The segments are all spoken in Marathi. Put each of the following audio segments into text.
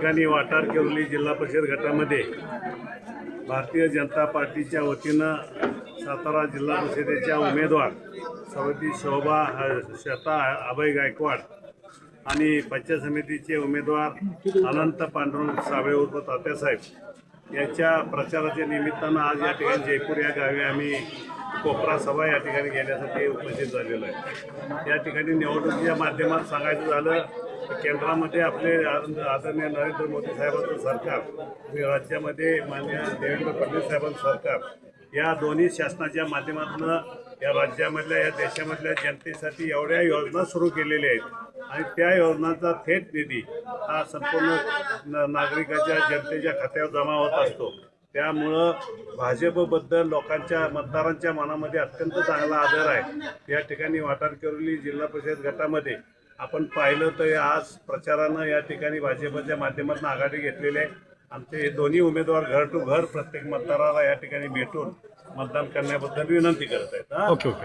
ठिकाणी वाटार केरोली जिल्हा परिषद गटामध्ये भारतीय जनता पार्टीच्या वतीनं सातारा जिल्हा परिषदेच्या उमेदवार सवती शोभा श्वेता अभय गायकवाड आणि पंचायत समितीचे उमेदवार अनंत पांडुरंग साबळे उर्फ तात्यासाहेब यांच्या प्रचाराच्या निमित्तानं आज या ठिकाणी जयपूर या गावी आम्ही कोपरा सभा या ठिकाणी घेण्यासाठी उपस्थित झालेलो आहे। या ठिकाणी निवडणुकीच्या माध्यमात सांगायचं झालं तर केंद्रामध्ये आपले आदरणीय नरेंद्र मोदी साहेबांचं सरकार आणि राज्यामध्ये माननीय देवेंद्र फडणवीस साहेबांचं सरकार या दोन्ही शासनाच्या माध्यमातून या राज्यामधल्या या देशामधल्या जनतेसाठी एवढ्या योजना सुरू केलेल्या आहेत आणि त्या योजनांचा थेट निधी हा संपूर्ण नागरिकाच्या जनतेच्या खात्यावर जमा होत असतो। त्यामुळं भाजपबद्दल लोकांच्या मतदारांच्या मनामध्ये अत्यंत चांगला आदर आहे। या ठिकाणी वाटार केरोली जिल्हा परिषद गटामध्ये आपण पाहिलं तर आज प्रचारानं या ठिकाणी भाजपच्या माध्यमातून आघाडी घेतलेली आहे। आमचे दोन्ही उमेदवार घर टू घर प्रत्येक मतदाराला या ठिकाणी भेटून मतदान करण्याबद्दल विनंती करत आहेत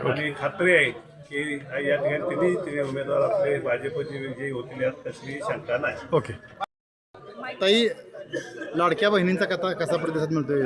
आणि खात्री आहे की या ठिकाणी तिन्ही उमेदवार आपले भाजपचे विजयी होतील यात कसलीही शंका नाही। ओके ताई, लाडक्या बहिणींचा कसा प्रतिसाद मिळतोय?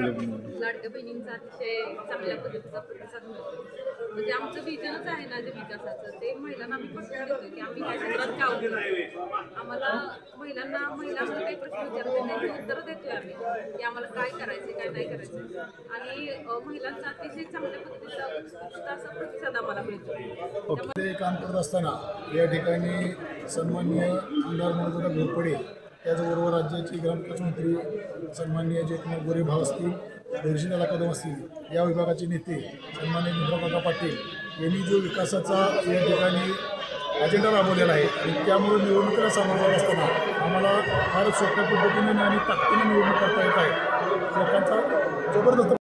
लाडक्या बहिणींचा अतिशय चांगल्या पद्धतीचा प्रतिसाद मिळतो। म्हणजे आमचं विजनच आहे ना जे विकासाचं, ते महिलांना आम्ही पसंत देतो की आम्ही या क्षेत्रात काम करतो। आम्हाला महिलांना काही प्रश्न विचारतो त्यांची उत्तरं देतोय आम्ही की आम्हाला काय करायचं काय नाही करायचं आणि महिलांचा अतिशय चांगल्या पद्धतीचा उत्कृष्ट असा प्रतिसाद आम्हाला मिळतो। ते काम करत असताना या ठिकाणी सन्माननीय आमदार मनोज घोरपडे, त्याचबरोबर राज्याचे ग्रामविकास मंत्री सन्माननीय जयकुमार गोरे भाऊ असतील, दर्शनाला कदम असतील, या विभागाचे नेते सन्माननीय निमरावकाका पाटील यांनी जो विकासाचा या ठिकाणी अजेंडा राबवलेला आहे आणि त्यामुळे निवडणुकीला सामोरं जात असताना आम्हाला फार सोप्या पद्धतीने आणि ताकदीने निवडणूक करता येत आहे। लोकांचा जबरदस्त